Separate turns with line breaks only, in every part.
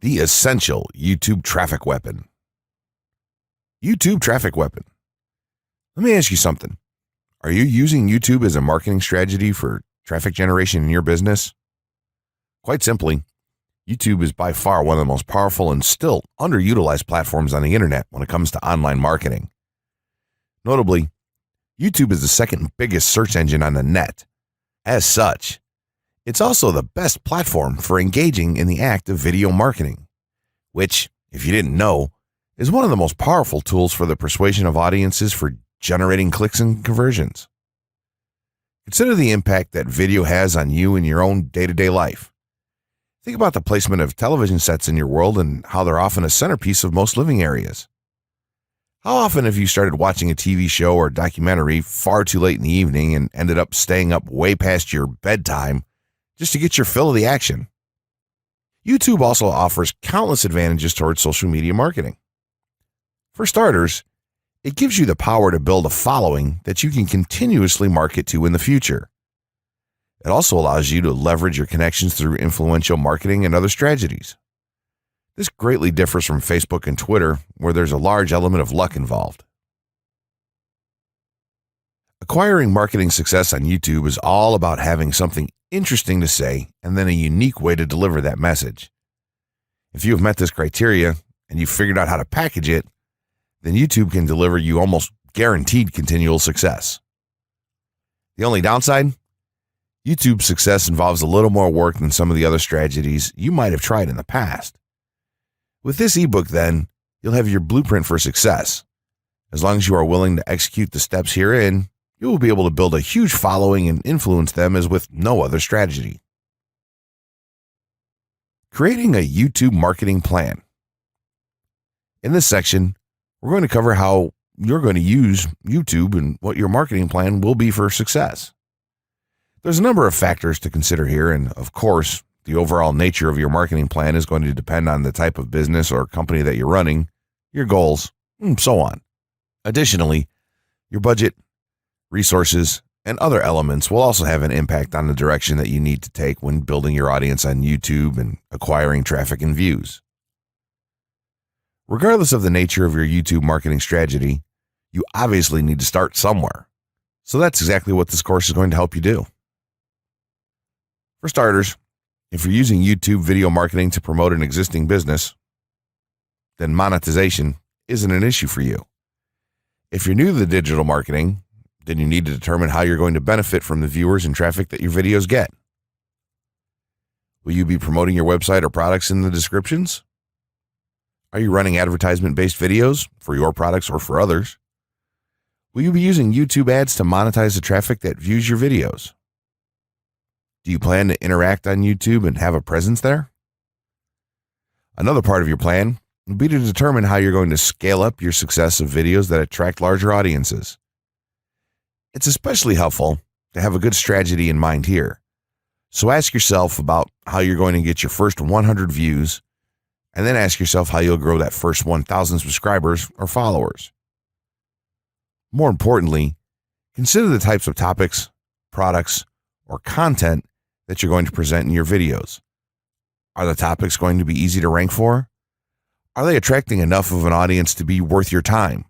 The essential YouTube traffic weapon. YouTube traffic weapon. Let me ask you something. Are you using YouTube as a marketing strategy for traffic generation in your business? Quite simply, YouTube is by far one of the most powerful and still underutilized platforms on the internet when it comes to online marketing. Notably, YouTube is the second biggest search engine on the net. As such, it's also the best platform for engaging in the act of video marketing, which, if you didn't know, is one of the most powerful tools for the persuasion of audiences for generating clicks and conversions. Consider the impact that video has on you in your own day-to-day life. Think about the placement of television sets in your world and how they're often a centerpiece of most living areas. How often have you started watching a TV show or documentary far too late in the evening and ended up staying up way past your bedtime just to get your fill of the action? YouTube also offers countless advantages towards social media marketing. For starters, it gives you the power to build a following that you can continuously market to in the future. It also allows you to leverage your connections through influential marketing and other strategies. This greatly differs from Facebook and Twitter, where there's a large element of luck involved. Acquiring marketing success on YouTube is all about having something interesting to say and then a unique way to deliver that message. If you have met this criteria and you've figured out how to package it, then YouTube can deliver you almost guaranteed continual success. The only downside? YouTube's success involves a little more work than some of the other strategies you might have tried in the past. With this ebook, then, you'll have your blueprint for success. As long as you are willing to execute the steps herein, you will be able to build a huge following and influence them as with no other strategy. Creating a YouTube marketing plan. In this section, we're going to cover how you're going to use YouTube and what your marketing plan will be for success. There's a number of factors to consider here, and of course, the overall nature of your marketing plan is going to depend on the type of business or company that you're running, your goals, and so on. Additionally, your budget, resources, and other elements will also have an impact on the direction that you need to take when building your audience on YouTube and acquiring traffic and views. Regardless of the nature of your YouTube marketing strategy, you obviously need to start somewhere. So that's exactly what this course is going to help you do. For starters, if you're using YouTube video marketing to promote an existing business, then monetization isn't an issue for you. If you're new to the digital marketing, then you need to determine how you're going to benefit from the viewers and traffic that your videos get. Will you be promoting your website or products in the descriptions? Are you running advertisement-based videos for your products or for others? Will you be using YouTube ads to monetize the traffic that views your videos? Do you plan to interact on YouTube and have a presence there? Another part of your plan will be to determine how you're going to scale up your success of videos that attract larger audiences. It's especially helpful to have a good strategy in mind here. So ask yourself about how you're going to get your first 100 views, and then ask yourself how you'll grow that first 1,000 subscribers or followers. More importantly, consider the types of topics, products, or content that you're going to present in your videos. Are the topics going to be easy to rank for? Are they attracting enough of an audience to be worth your time?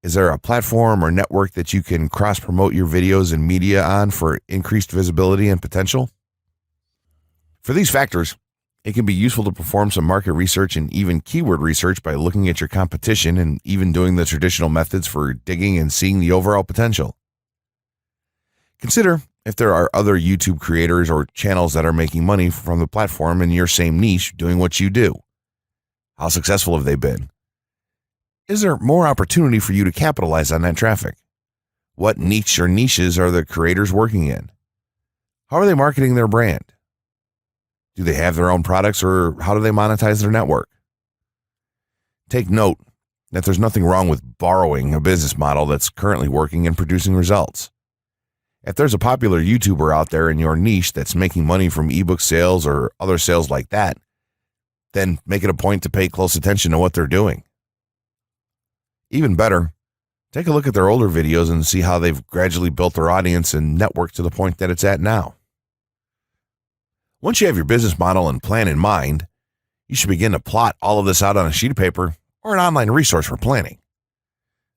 Is there a platform or network that you can cross-promote your videos and media on for increased visibility and potential? For these factors, it can be useful to perform some market research and even keyword research by looking at your competition and even doing the traditional methods for digging and seeing the overall potential. Consider if there are other YouTube creators or channels that are making money from the platform in your same niche doing what you do. How successful have they been? Is there more opportunity for you to capitalize on that traffic? What niche or niches are the creators working in? How are they marketing their brand? Do they have their own products, or how do they monetize their network? Take note that there's nothing wrong with borrowing a business model that's currently working and producing results. If there's a popular YouTuber out there in your niche that's making money from ebook sales or other sales like that, then make it a point to pay close attention to what they're doing. Even better, take a look at their older videos and see how they've gradually built their audience and network to the point that it's at now. Once you have your business model and plan in mind, You should begin to plot all of this out on a sheet of paper or an online resource for planning.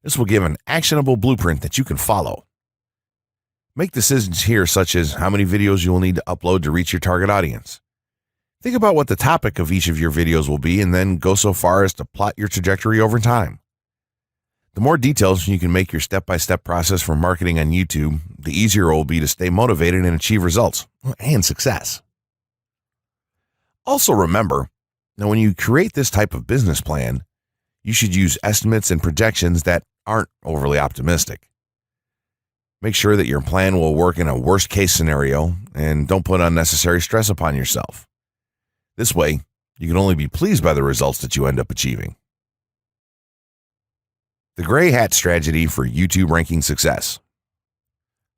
This will give an actionable blueprint that you can follow. Make decisions here, such as how many videos you will need to upload to reach your target audience. Think about what the topic of each of your videos will be, and then go so far as to plot your trajectory over time. The more details you can make your step-by-step process for marketing on YouTube, the easier it will be to stay motivated and achieve results and success. Also remember that when you create this type of business plan, you should use estimates and projections that aren't overly optimistic. Make sure that your plan will work in a worst-case scenario, and don't put unnecessary stress upon yourself. This way, you can only be pleased by the results that you end up achieving. The gray hat strategy for YouTube ranking success.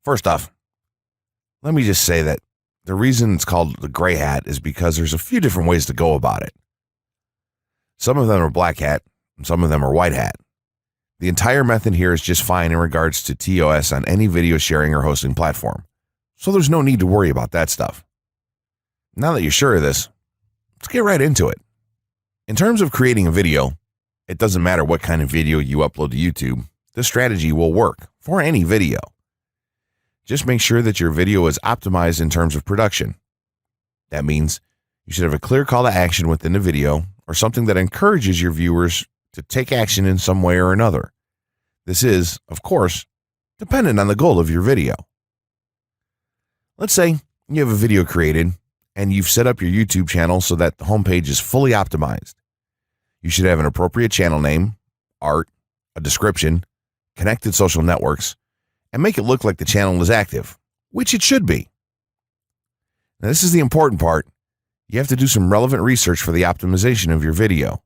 First off, let me just say that the reason it's called the gray hat is because there's a few different ways to go about it. Some of them are black hat, and some of them are white hat. The entire method here is just fine in regards to TOS on any video sharing or hosting platform, so there's no need to worry about that stuff. Now that you're sure of this, let's get right into it. In terms of creating a video, it doesn't matter what kind of video you upload to YouTube, this strategy will work for any video. Just make sure that your video is optimized in terms of production. That means you should have a clear call to action within the video, or something that encourages your viewers to take action in some way or another. This is, of course, dependent on the goal of your video. Let's say you have a video created and you've set up your YouTube channel so that the homepage is fully optimized. You should have an appropriate channel name, art, a description, connected social networks, and make it look like the channel is active, which it should be. Now, this is the important part. You have to do some relevant research for the optimization of your video.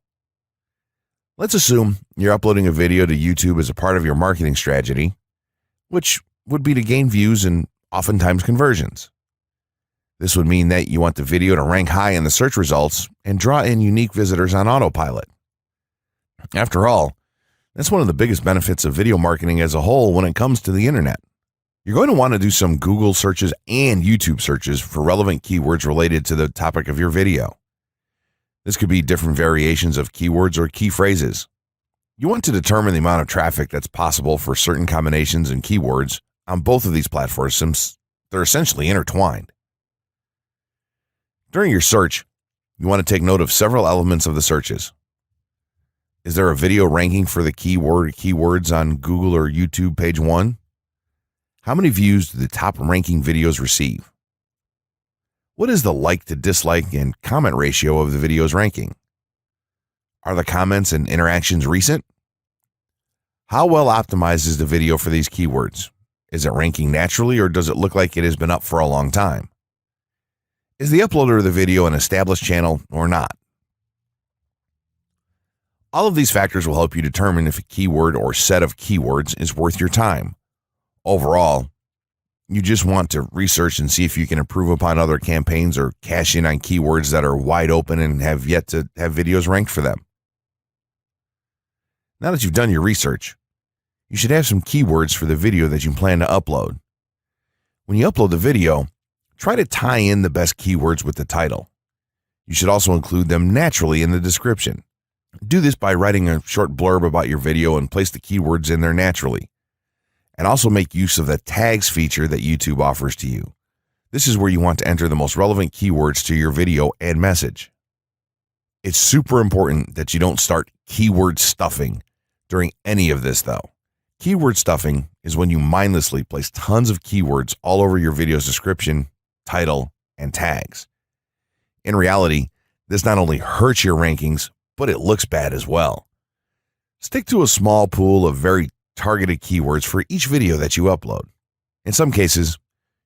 Let's assume you're uploading a video to YouTube as a part of your marketing strategy, which would be to gain views and oftentimes conversions. This would mean that you want the video to rank high in the search results and draw in unique visitors on Autopilot. After all, that's one of the biggest benefits of video marketing as a whole when it comes to the internet. You're going to want to do some Google searches and YouTube searches for relevant keywords related to the topic of your video. This could be different variations of keywords or key phrases. You want to determine the amount of traffic that's possible for certain combinations and keywords on both of these platforms, since they're essentially intertwined. During your search, you want to take note of several elements of the searches. Is there a video ranking for the keyword or keywords on Google or YouTube page 1? How many views do the top ranking videos receive? What is the like to dislike and comment ratio of the video's ranking? Are the comments and interactions recent? How well optimized is the video for these keywords? Is it ranking naturally, or does it look like it has been up for a long time? Is the uploader of the video an established channel or not? All of these factors will help you determine if a keyword or set of keywords is worth your time. Overall, you just want to research and see if you can improve upon other campaigns or cash in on keywords that are wide open and have yet to have videos ranked for them. Now that you've done your research, you should have some keywords for the video that you plan to upload. When you upload the video, try to tie in the best keywords with the title. You should also include them naturally in the description. Do this by writing a short blurb about your video and place the keywords in there naturally. And also make use of the tags feature that YouTube offers to you. This is where you want to enter the most relevant keywords to your video and message. It's super important that you don't start keyword stuffing during any of this, though. Keyword stuffing is when you mindlessly place tons of keywords all over your video's description, title, and tags. In reality, this not only hurts your rankings, but it looks bad as well. Stick to a small pool of very targeted keywords for each video that you upload. In some cases,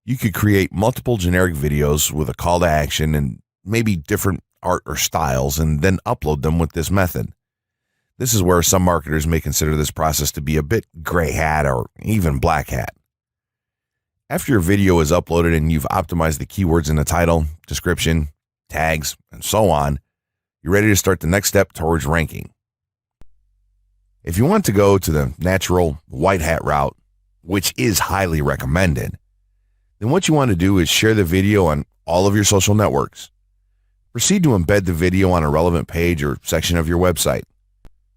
you could create multiple generic videos with a call to action and maybe different art or styles, and then upload them with this method. This is where some marketers may consider this process to be a bit gray hat or even black hat. After your video is uploaded and you've optimized the keywords in the title, description, tags, and so on, you're ready to start the next step towards ranking. If you want to go to the natural white hat route, which is highly recommended, then what you want to do is share the video on all of your social networks. Proceed to embed the video on a relevant page or section of your website.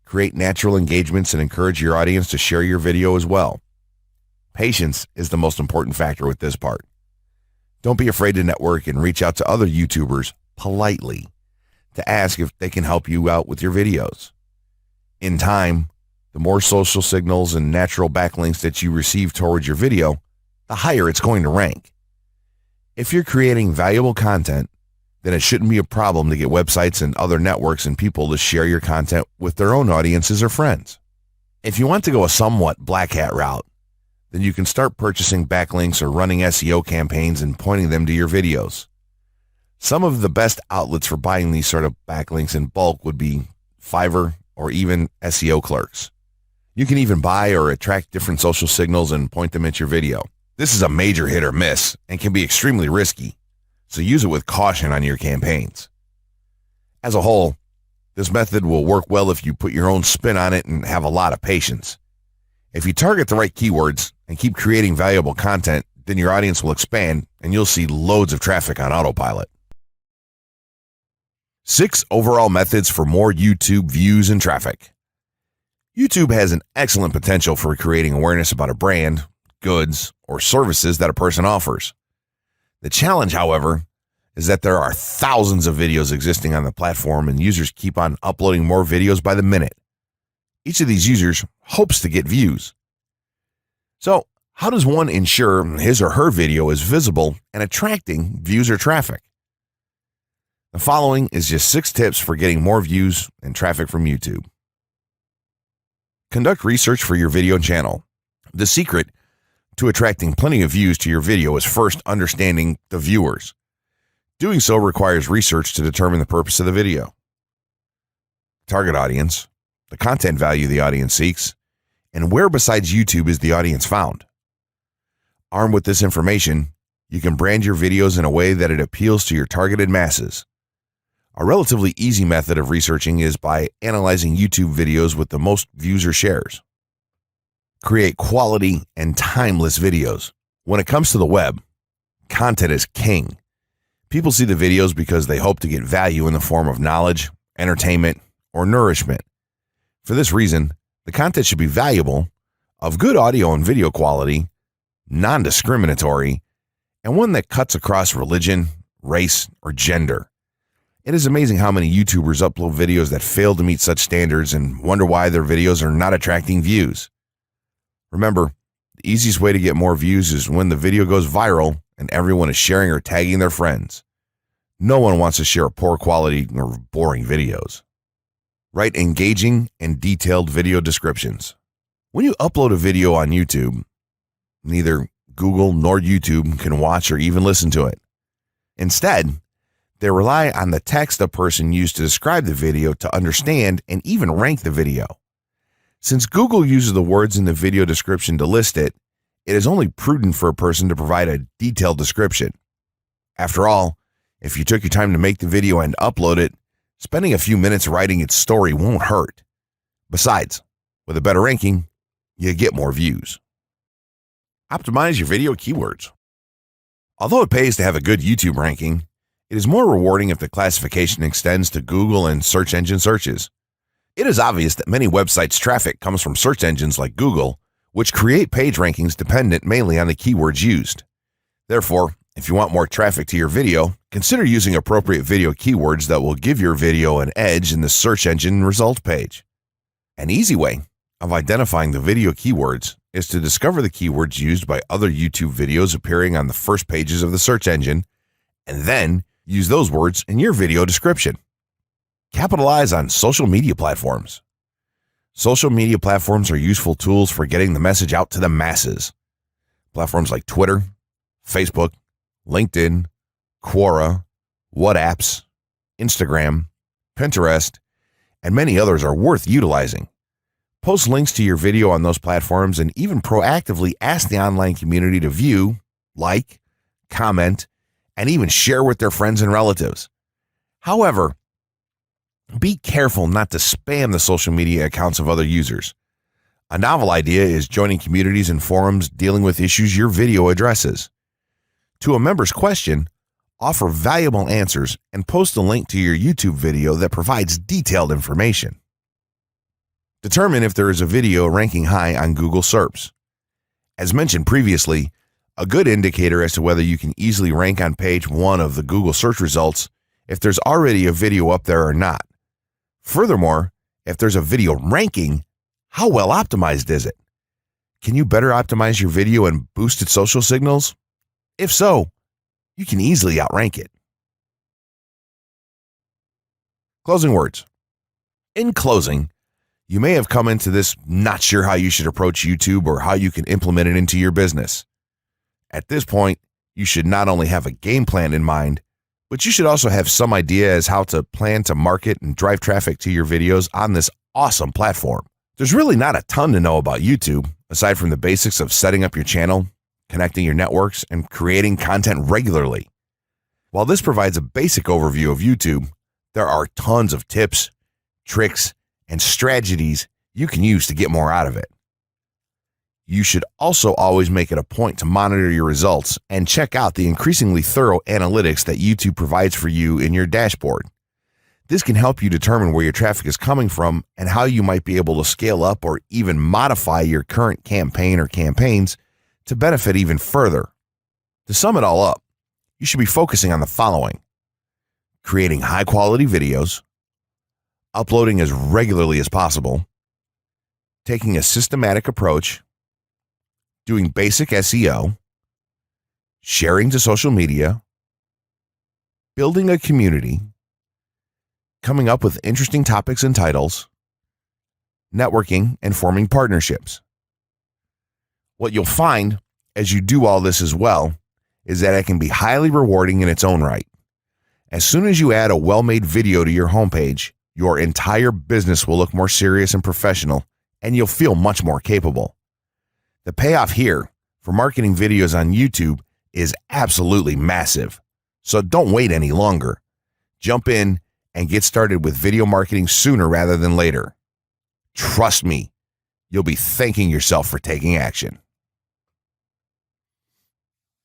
Create natural engagements and encourage your audience to share your video as well. Patience is the most important factor with this part. Don't be afraid to network and reach out to other YouTubers politely to ask if they can help you out with your videos. In time, the more social signals and natural backlinks that you receive towards your video, the higher it's going to rank. If you're creating valuable content, then it shouldn't be a problem to get websites and other networks and people to share your content with their own audiences or friends. If you want to go a somewhat black hat route, then you can start purchasing backlinks or running SEO campaigns and pointing them to your videos. Some of the best outlets for buying these sort of backlinks in bulk would be Fiverr or even SEO clerks. You can even buy or attract different social signals and point them at your video. This is a major hit or miss and can be extremely risky, so use it with caution on your campaigns. As a whole, this method will work well if you put your own spin on it and have a lot of patience. If you target the right keywords and keep creating valuable content, then your audience will expand and you'll see loads of traffic on Autopilot. 6 overall methods for more YouTube views and traffic. YouTube has an excellent potential for creating awareness about a brand, goods, or services that a person offers. The challenge, however, is that there are thousands of videos existing on the platform and users keep on uploading more videos by the minute. Each of these users hopes to get views. So, how does one ensure his or her video is visible and attracting views or traffic? The following is just 6 tips for getting more views and traffic from YouTube. Conduct research for your video channel. The secret to attracting plenty of views to your video is first understanding the viewers. Doing so requires research to determine the purpose of the video, target audience, the content value the audience seeks, and where besides YouTube is the audience found. Armed with this information, you can brand your videos in a way that it appeals to your targeted masses. A relatively easy method of researching is by analyzing YouTube videos with the most views or shares. Create quality and timeless videos. When it comes to the web, content is king. People see the videos because they hope to get value in the form of knowledge, entertainment, or nourishment. For this reason, the content should be valuable, of good audio and video quality, non-discriminatory, and one that cuts across religion, race, or gender. It is amazing how many YouTubers upload videos that fail to meet such standards and wonder why their videos are not attracting views. Remember, the easiest way to get more views is when the video goes viral and everyone is sharing or tagging their friends. No one wants to share poor quality or boring videos. Write engaging and detailed video descriptions. When you upload a video on YouTube, neither Google nor YouTube can watch or even listen to it. Instead, they rely on the text a person used to describe the video to understand and even rank the video. Since Google uses the words in the video description to list it, it is only prudent for a person to provide a detailed description. After all, if you took your time to make the video and upload it, spending a few minutes writing its story won't hurt. Besides, with a better ranking, you get more views. Optimize your video keywords. Although it pays to have a good YouTube ranking, it is more rewarding if the classification extends to Google and search engine searches. It is obvious that many websites' traffic comes from search engines like Google, which create page rankings dependent mainly on the keywords used. Therefore, if you want more traffic to your video, consider using appropriate video keywords that will give your video an edge in the search engine result page. An easy way of identifying the video keywords is to discover the keywords used by other YouTube videos appearing on the first pages of the search engine, and then use those words in your video description. Capitalize on social media platforms. Social media platforms are useful tools for getting the message out to the masses. Platforms like Twitter, Facebook, LinkedIn, Quora, WhatsApp, Instagram, Pinterest, and many others are worth utilizing. Post links to your video on those platforms and even proactively ask the online community to view, like, comment, and even share with their friends and relatives. However, be careful not to spam the social media accounts of other users. A novel idea is joining communities and forums dealing with issues your video addresses. To a member's question, offer valuable answers, and post a link to your YouTube video that provides detailed information. Determine if there is a video ranking high on Google SERPs. As mentioned previously, a good indicator as to whether you can easily rank on page 1 of the Google search results if there's already a video up there or not. Furthermore, if there's a video ranking, how well optimized is it? Can you better optimize your video and boost its social signals? If so, you can easily outrank it. Closing words. In closing, you may have come into this not sure how you should approach YouTube or how you can implement it into your business. At this point, you should not only have a game plan in mind, but you should also have some idea as how to plan to market and drive traffic to your videos on this awesome platform. There's really not a ton to know about YouTube, aside from the basics of setting up your channel, connecting your networks, and creating content regularly. While this provides a basic overview of YouTube, there are tons of tips, tricks, and strategies you can use to get more out of it. You should also always make it a point to monitor your results and check out the increasingly thorough analytics that YouTube provides for you in your dashboard. This can help you determine where your traffic is coming from and how you might be able to scale up or even modify your current campaign or campaigns to benefit even further. To sum it all up, you should be focusing on the following: creating high-quality videos, uploading as regularly as possible, taking a systematic approach, doing basic SEO, sharing to social media, building a community, coming up with interesting topics and titles, networking, and forming partnerships. What you'll find as you do all this as well is that it can be highly rewarding in its own right. As soon as you add a well-made video to your homepage, your entire business will look more serious and professional, and you'll feel much more capable. The payoff here for marketing videos on YouTube is absolutely massive. So don't wait any longer. Jump in and get started with video marketing sooner rather than later. Trust me, you'll be thanking yourself for taking action.